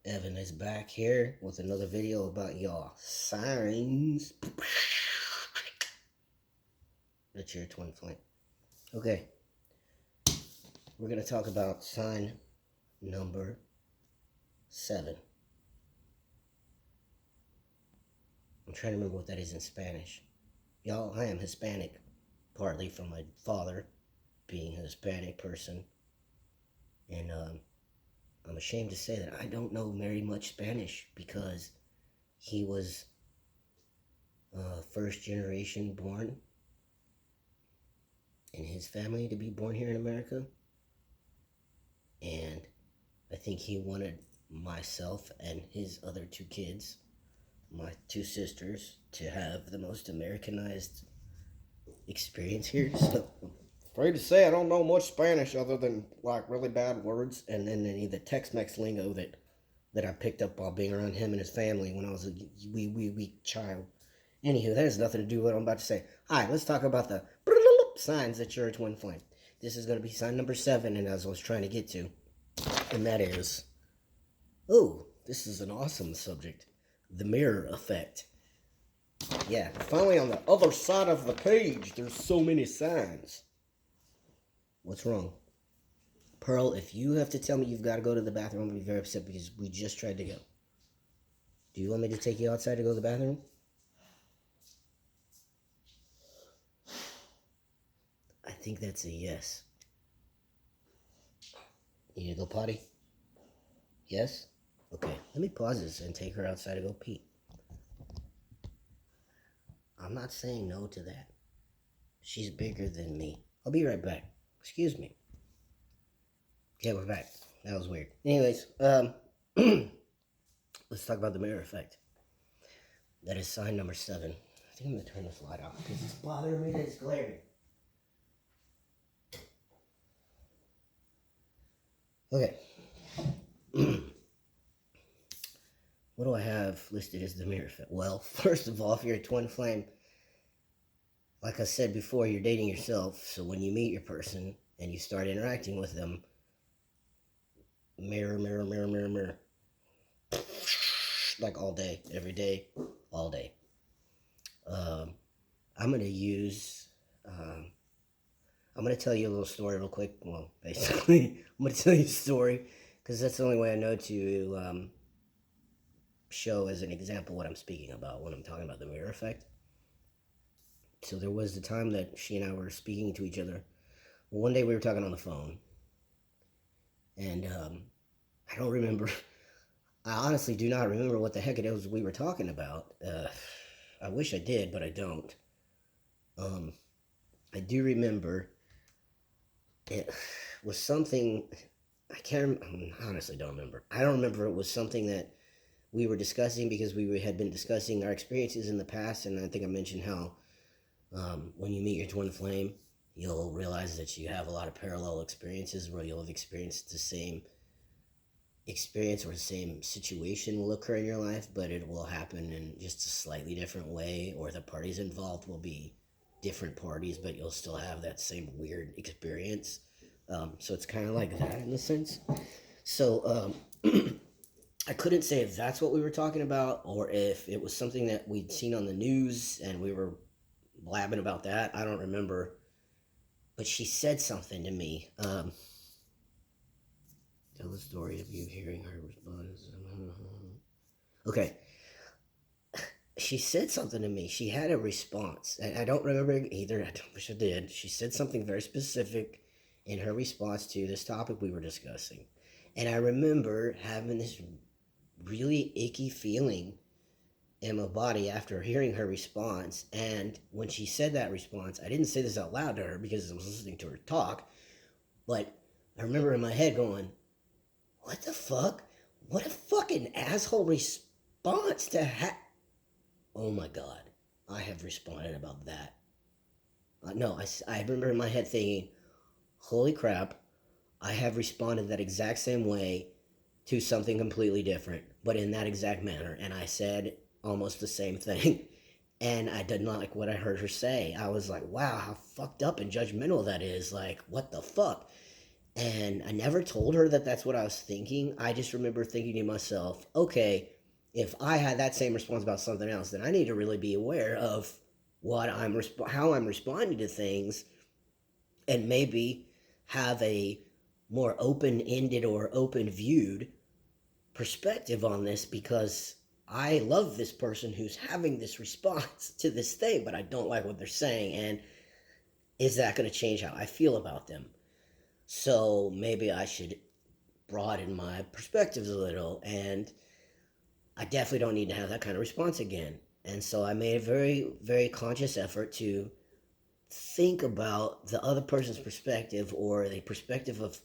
Evan is back here with another video about y'all signs. That's your twin flame. Okay, we're going to talk about sign number 7. I'm trying to remember what that is in Spanish. Y'all, I am Hispanic, partly from my father being a Hispanic person. And I'm ashamed to say that I don't know very much Spanish because he was first generation born in his family to be born here in America. And I think he wanted myself and his other 2 kids, my 2 sisters, to have the most Americanized experience here. So, afraid to say I don't know much Spanish other than like really bad words and then any of the Tex-Mex lingo that I picked up while being around him and his family when I was a wee child. Anywho, that has nothing to do with what I'm about to say. Alright, let's talk about the signs that you're a twin flame. This is going to be sign number 7, and as I was trying to get to, and that is, oh, this is an awesome subject, the mirror effect. Yeah, finally on the other side of the page, there's so many signs. What's wrong? Pearl, if you have to tell me you've got to go to the bathroom, I'm going to be very upset because we just tried to go. Do you want me to take you outside to go to the bathroom? I think that's a yes. You need to go potty? Yes? Okay, let me pause this and take her outside to go pee. I'm not saying no to that. She's bigger than me. I'll be right back. Excuse me. Okay, we're back. That was weird. Anyways, let's talk about the mirror effect. That is sign number 7. I think I'm going to turn this light off because it's bothering me that it's glaring. Okay. What do I have listed as the mirror effect? Well, first of all, if you're a twin flame, like I said before, you're dating yourself. So when you meet your person and you start interacting with them, mirror, mirror, mirror, mirror, mirror. Like all day, every day, all day. I'm going to use, I'm going to tell you a little story real quick. Well, basically, I'm going to tell you a story because that's the only way I know to show as an example what I'm speaking about when I'm talking about the mirror effect. So there was the time that she and I were speaking to each other. Well, one day we were talking on the phone, and I don't remember. I honestly do not remember what the heck it was we were talking about. I wish I did, but I don't. I do remember it was something. I honestly don't remember. I don't remember it was something that we were discussing because we had been discussing our experiences in the past, and I think I mentioned how when you meet your twin flame, you'll realize that you have a lot of parallel experiences where you'll have experienced the same experience or the same situation will occur in your life, but it will happen in just a slightly different way, or the parties involved will be different parties, but you'll still have that same weird experience. So it's kind of like that in a sense. So I couldn't say if that's what we were talking about or if it was something that we'd seen on the news and we were blabbing about that. I don't remember. But she said something to me. Tell the story of you hearing her response. Okay. She said something to me. She had a response. I don't remember either. I wish I did. She said something very specific in her response to this topic we were discussing. And I remember having this really icky feeling in my body after hearing her response. And when she said that response, I didn't say this out loud to her because I was listening to her talk, but I remember in my head going, what the fuck? What a fucking asshole response to have. Oh my God, I have responded about that. No, I remember in my head thinking, holy crap, I have responded that exact same way to something completely different, but in that exact manner. And I said almost the same thing. And I did not like what I heard her say. I was like, wow, how fucked up and judgmental that is. Like, what the fuck? And I never told her that that's what I was thinking. I just remember thinking to myself, okay, if I had that same response about something else, then I need to really be aware of how I'm responding to things, and maybe have a more open-ended or open-viewed perspective on this, because I love this person who's having this response to this thing, but I don't like what they're saying, and is that going to change how I feel about them? So maybe I should broaden my perspectives a little, and I definitely don't need to have that kind of response again. And so I made a very, very conscious effort to think about the other person's perspective, or the perspective of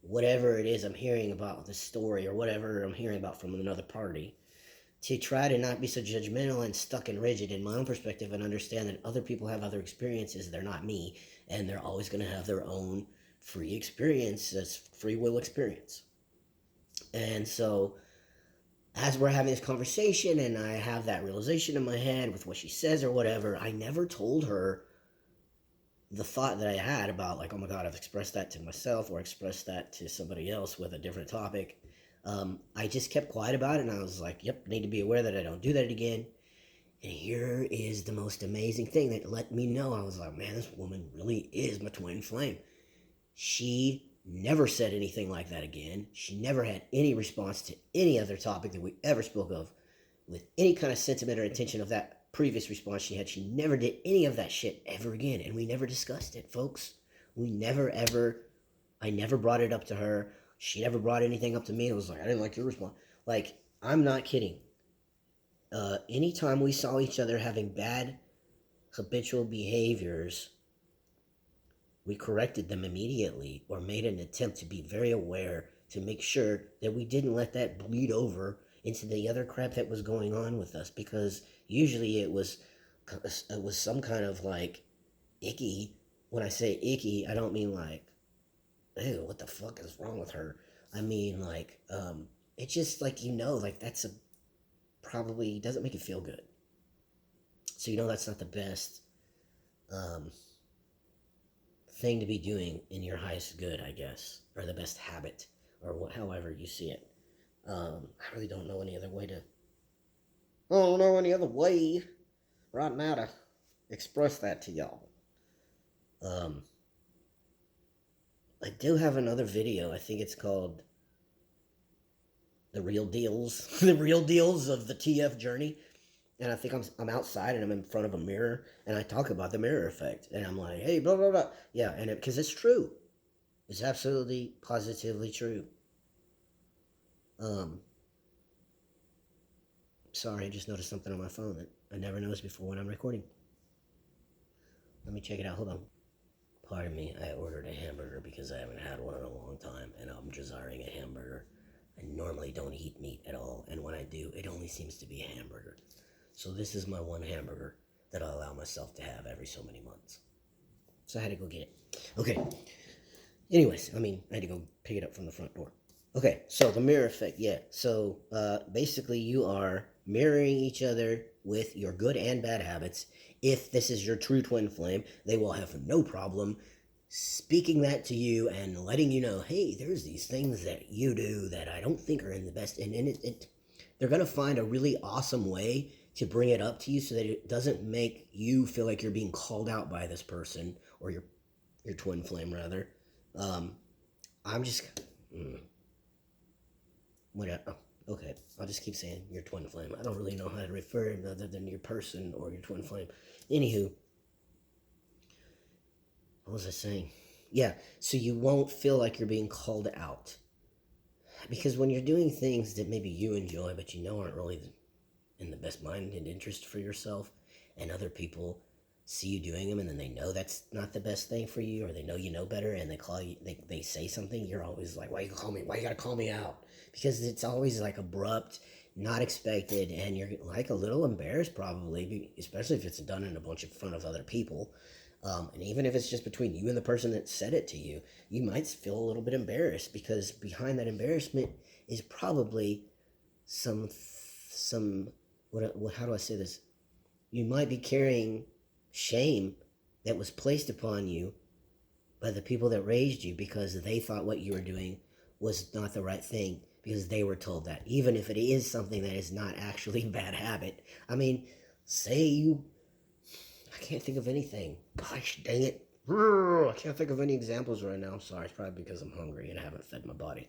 whatever it is I'm hearing about the story, or whatever I'm hearing about from another party, to try to not be so judgmental and stuck and rigid in my own perspective, and understand that other people have other experiences. They're not me, and they're always going to have their own free experience, that's free will experience. And so as we're having this conversation and I have that realization in my head with what she says or whatever, I never told her the thought that I had about, like, oh my God, I've expressed that to myself or expressed that to somebody else with a different topic. I just kept quiet about it, and I was like, yep, need to be aware that I don't do that again. And here is the most amazing thing that let me know. I was like, man, this woman really is my twin flame. She never said anything like that again. She never had any response to any other topic that we ever spoke of with any kind of sentiment or intention of that previous response she had. She never did any of that shit ever again. And we never discussed it, folks. We never, ever, I never brought it up to her. She never brought anything up to me. It was like, I didn't like your response. Like, I'm not kidding. Anytime we saw each other having bad habitual behaviors, we corrected them immediately, or made an attempt to be very aware to make sure that we didn't let that bleed over into the other crap that was going on with us, because usually it was some kind of like icky. When I say icky, I don't mean like, ew, what the fuck is wrong with her? I mean like, it's just like, like that's a probably doesn't make you feel good. So that's not the best um, thing to be doing in your highest good, I guess, or the best habit, or however you see it. I really don't know any other way to. I don't know any other way right now to express that to y'all. Um, I do have another video. I think it's called "The Real Deals," the real deals of the TF journey. And I think I'm outside and I'm in front of a mirror, and I talk about the mirror effect, and I'm like, hey, blah blah blah, yeah, and because it's true, it's absolutely positively true. Um, Sorry, I just noticed something on my phone that I never noticed before when I'm recording. Let me check it out. Hold on. Pardon me, I ordered a hamburger because I haven't had one in a long time, and I'm desiring a hamburger. I normally don't eat meat at all, and when I do, it only seems to be a hamburger. So this is my one hamburger that I allow myself to have every so many months. So I had to go get it. Okay. Anyways, I had to go pick it up from the front door. Okay, so the mirror effect, yeah. So basically, you are mirroring each other with your good and bad habits. If this is your true twin flame, they will have no problem speaking that to you and letting you know, hey, there's these things that you do that I don't think are in the best. And they're going to find a really awesome way to bring it up to you so that it doesn't make you feel like you're being called out by this person, or your twin flame, rather. Um, I'm just. Whatever. Oh, okay, I'll just keep saying your twin flame. I don't really know how to refer to other than your person or your twin flame. Anywho, what was I saying? Yeah, so you won't feel like you're being called out. Because when you're doing things that maybe you enjoy, but aren't really in the best mind and interest for yourself, and other people see you doing them, and then they know that's not the best thing for you, or they know you know better, and they call you, they say something, you're always like, why you gotta call me out? Because it's always like abrupt, not expected, and you're like a little embarrassed probably, especially if it's done in a bunch of front of other people. And even if it's just between you and the person that said it to you, you might feel a little bit embarrassed, because behind that embarrassment is probably some what how do I say this? You might be carrying shame that was placed upon you by the people that raised you because they thought what you were doing was not the right thing because they were told that, even if it is something that is not actually a bad habit. I mean, say you, I can't think of anything. Gosh dang it. I can't think of any examples right now. I'm sorry. It's probably because I'm hungry and I haven't fed my body.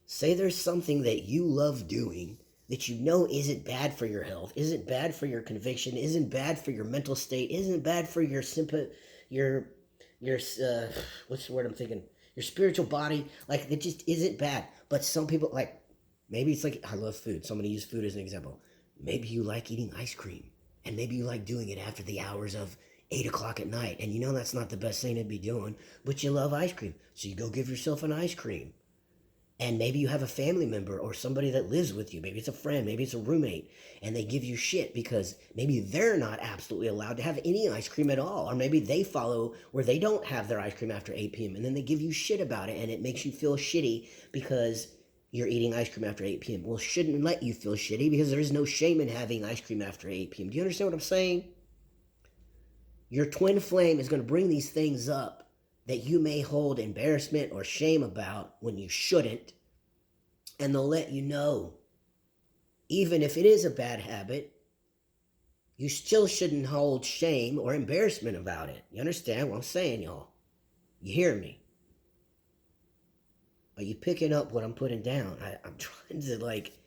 Say there's something that you love doing that you know isn't bad for your health, isn't bad for your conviction, isn't bad for your mental state, isn't bad for your your what's the word I'm thinking? Your spiritual body. Like it just isn't bad. But some people like maybe it's like I love food, so I'm gonna use food as an example. Maybe you like eating ice cream, and maybe you like doing it after the hours of 8 o'clock at night, and you know that's not the best thing to be doing, but you love ice cream, so you go give yourself an ice cream. And maybe you have a family member or somebody that lives with you. Maybe it's a friend, maybe it's a roommate, and they give you shit because maybe they're not absolutely allowed to have any ice cream at all. Or maybe they follow where they don't have their ice cream after 8 p.m. and then they give you shit about it and it makes you feel shitty because you're eating ice cream after 8 p.m. Well, it shouldn't let you feel shitty because there is no shame in having ice cream after 8 p.m. Do you understand what I'm saying? Your twin flame is going to bring these things up that you may hold embarrassment or shame about when you shouldn't, and they'll let you know. Even if it is a bad habit, you still shouldn't hold shame or embarrassment about it. You understand what I'm saying, y'all? You hear me? Are you picking up what I'm putting down? I'm trying to, like,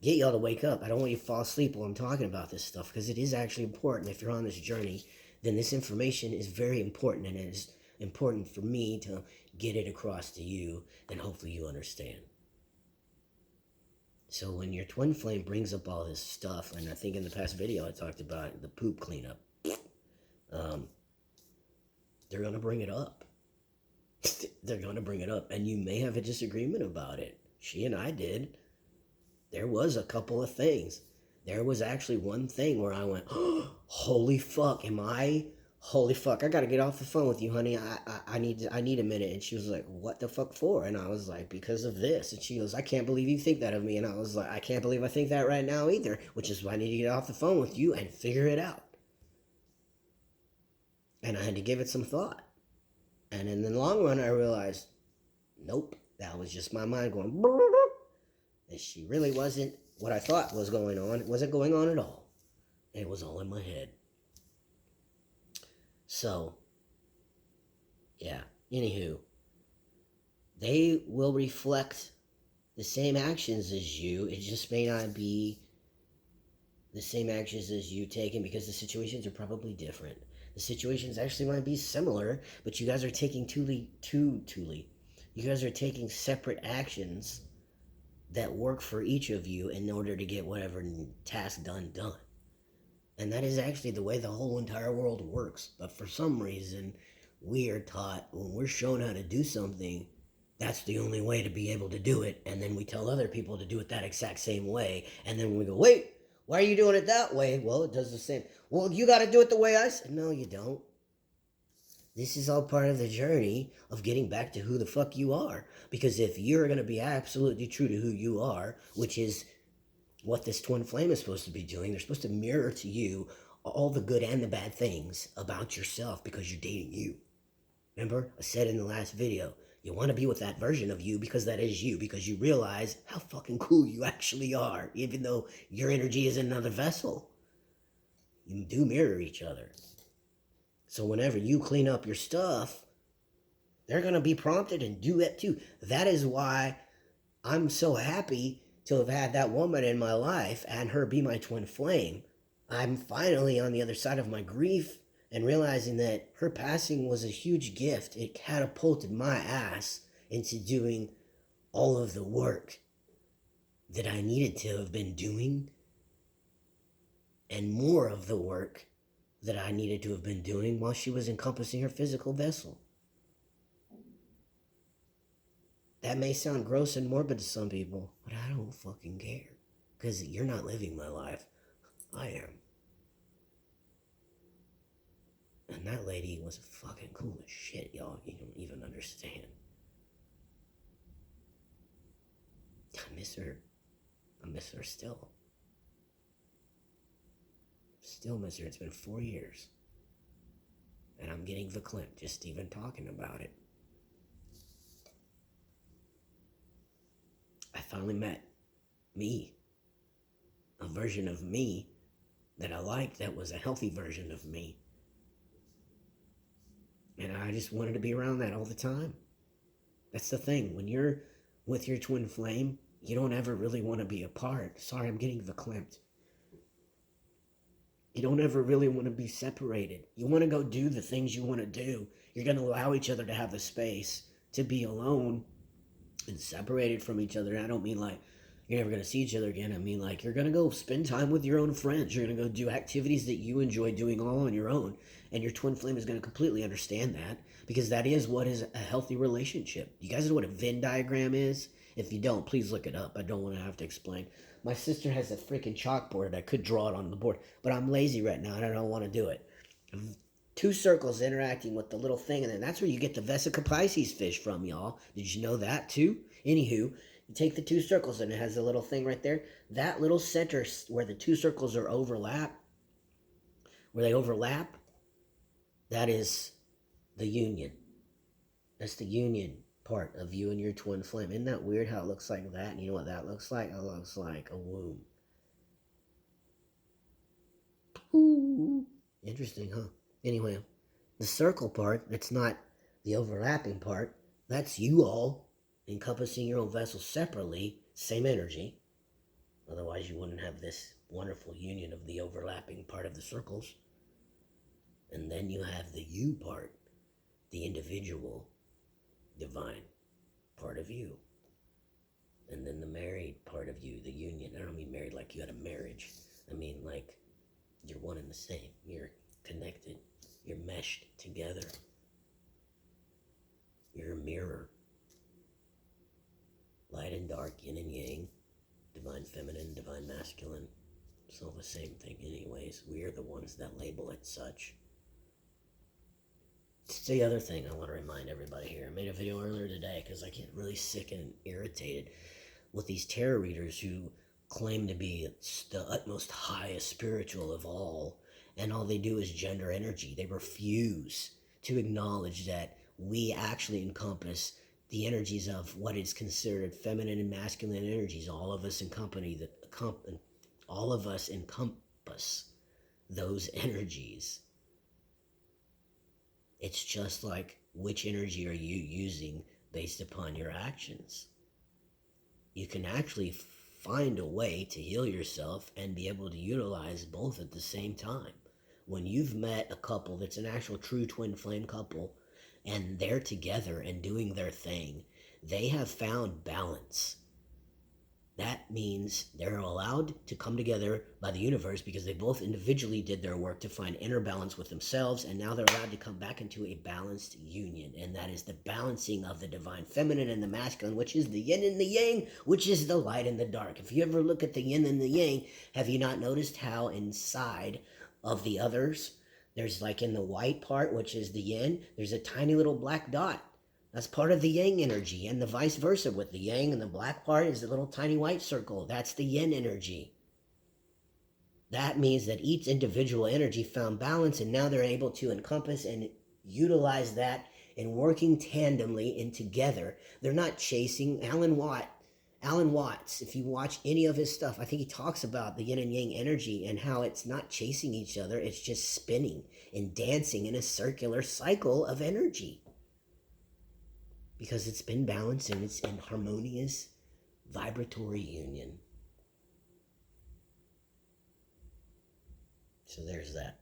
get y'all to wake up. I don't want you to fall asleep while I'm talking about this stuff because it is actually important. If you're on this journey, then this information is very important, and it is important for me to get it across to you, and hopefully you understand. So when your twin flame brings up all this stuff, and I think in the past video I talked about the poop cleanup, they're going to bring it up. They're going to bring it up, and you may have a disagreement about it. She and I did. There was a couple of things. There was actually one thing where I went, oh, holy fuck, holy fuck, I gotta get off the phone with you, honey. I need a minute. And she was like, what the fuck for? And I was like, because of this. And she goes, I can't believe you think that of me. And I was like, I can't believe I think that right now either, which is why I need to get off the phone with you and figure it out. And I had to give it some thought. And in the long run, I realized, nope, that was just my mind going, and she really wasn't what I thought was going on. It wasn't going on at all. It was all in my head. So, yeah, anywho, they will reflect the same actions as you. It just may not be the same actions as you taking because the situations are probably different. The situations actually might be similar, but you guys are taking you guys are taking separate actions that work for each of you in order to get whatever task done. And that is actually the way the whole entire world works. But for some reason, we are taught when we're shown how to do something, that's the only way to be able to do it. And then we tell other people to do it that exact same way. And then we go, wait, why are you doing it that way? Well, it does the same. Well, you got to do it the way I said. No, you don't. This is all part of the journey of getting back to who the fuck you are. Because if you're going to be absolutely true to who you are, which is what this twin flame is supposed to be doing, they're supposed to mirror to you all the good and the bad things about yourself because you're dating you. Remember, I said in the last video, you want to be with that version of you because that is you, because you realize how fucking cool you actually are, even though your energy is in another vessel. You do mirror each other. So whenever you clean up your stuff, they're going to be prompted and do it too. That is why I'm so happy to have had that woman in my life and her be my twin flame. I'm finally on the other side of my grief and realizing that her passing was a huge gift. It catapulted my ass into doing all of the work that I needed to have been doing and more of the work that I needed to have been doing while she was encompassing her physical vessel. That may sound gross and morbid to some people, but I don't fucking care. Because you're not living my life. I am. And that lady was fucking cool as shit, y'all. You don't even understand. I miss her. I miss her still. Still miss her. It's been 4 years. And I'm getting verklempt just even talking about it. I finally met me, a version of me that I liked, that was a healthy version of me. And I just wanted to be around that all the time. That's the thing. When you're with your twin flame, you don't ever really want to be apart. Sorry, I'm getting verklempt. You don't ever really want to be separated. You want to go do the things you want to do. You're going to allow each other to have the space to be alone and separated from each other. And I don't mean like you're never going to see each other again. I mean like you're going to go spend time with your own friends. You're going to go do activities that you enjoy doing all on your own. And your twin flame is going to completely understand that, because that is what is a healthy relationship. You guys know what a Venn diagram is? If you don't, please look it up. I don't want to have to explain. My sister has a freaking chalkboard. I could draw it on the board, but I'm lazy right now and I don't want to do it. Two circles interacting with the little thing, and then that's where you get the Vesica Pisces fish from, y'all. Did you know that too? Anywho, you take the two circles and it has a little thing right there. That little center where the two circles are where they overlap, that is the union. That's the union part of you and your twin flame. Isn't that weird how it looks like that? And you know what that looks like? It looks like a womb. Ooh. Interesting, huh? Anyway, the circle part, that's not the overlapping part. That's you all encompassing your own vessel separately, same energy. Otherwise, you wouldn't have this wonderful union of the overlapping part of the circles. And then you have the you part, the individual, divine part of you. And then the married part of you, the union. I don't mean married like you had a marriage. I mean like you're one and the same. You're connected. You're meshed together. You're a mirror. Light and dark, yin and yang, divine feminine, divine masculine. It's all the same thing anyways. We are the ones that label it such. It's the other thing I want to remind everybody here. I made a video earlier today because I get really sick and irritated with these tarot readers who claim to be the utmost highest spiritual of all they do is gender energy. They refuse to acknowledge that we actually encompass the energies of what is considered feminine and masculine energies. All of us encompass those energies. It's just like, which energy are you using based upon your actions? You can actually find a way to heal yourself and be able to utilize both at the same time. When you've met a couple that's an actual true twin flame couple and they're together and doing their thing, they have found balance. That means they're allowed to come together by the universe because they both individually did their work to find inner balance with themselves, and now they're allowed to come back into a balanced union, and that is the balancing of the divine feminine and the masculine, which is the yin and the yang, which is the light and the dark. If you ever look at the yin and the yang, have you not noticed how inside of the others, there's like in the white part, which is the yin, there's a tiny little black dot? That's part of the yang energy, and the vice versa. With the yang and the black part is the little tiny white circle. That's the yin energy. That means that each individual energy found balance, and now they're able to encompass and utilize that and working tandemly and together. They're not chasing. Alan Watts, if you watch any of his stuff, I think he talks about the yin and yang energy and how it's not chasing each other. It's just spinning and dancing in a circular cycle of energy. Because it's been balanced and it's in harmonious vibratory union. So there's that.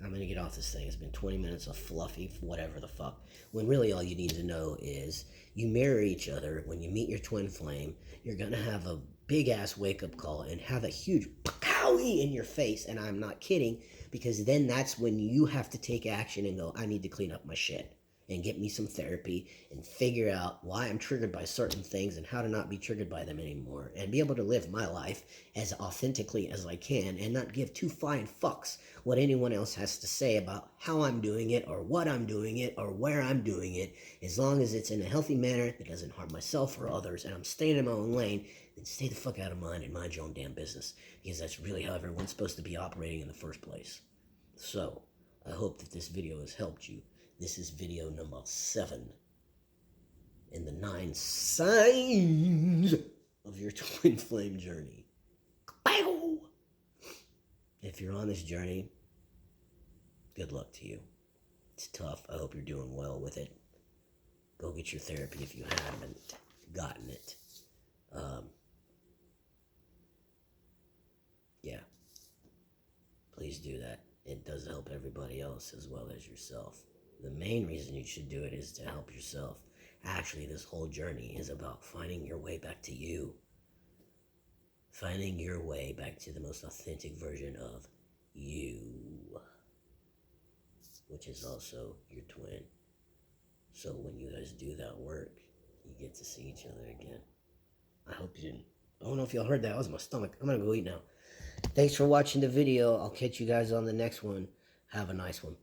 I'm going to get off this thing. It's been 20 minutes of fluffy whatever the fuck. When really all you need to know is you marry each other. When you meet your twin flame, you're going to have a big ass wake up call and have a huge powie in your face. And I'm not kidding, because then that's when you have to take action and go, I need to clean up my shit and get me some therapy and figure out why I'm triggered by certain things and how to not be triggered by them anymore, and be able to live my life as authentically as I can and not give two flying fucks what anyone else has to say about how I'm doing it or what I'm doing it or where I'm doing it, as long as it's in a healthy manner that doesn't harm myself or others, and I'm staying in my own lane. Then stay the fuck out of mine and mind your own damn business, because that's really how everyone's supposed to be operating in the first place. So, I hope that this video has helped you. This is video number 7 in the 9 signs of your twin flame journey. If you're on this journey, good luck to you. It's tough. I hope you're doing well with it. Go get your therapy if you haven't gotten it. Yeah. Please do that. It does help everybody else as well as yourself. The main reason you should do it is to help yourself. Actually, this whole journey is about finding your way back to you. Finding your way back to the most authentic version of you, which is also your twin. So when you guys do that work, you get to see each other again. I hope you didn't. I don't know if y'all heard that. That was my stomach. I'm going to go eat now. Thanks for watching the video. I'll catch you guys on the next one. Have a nice one.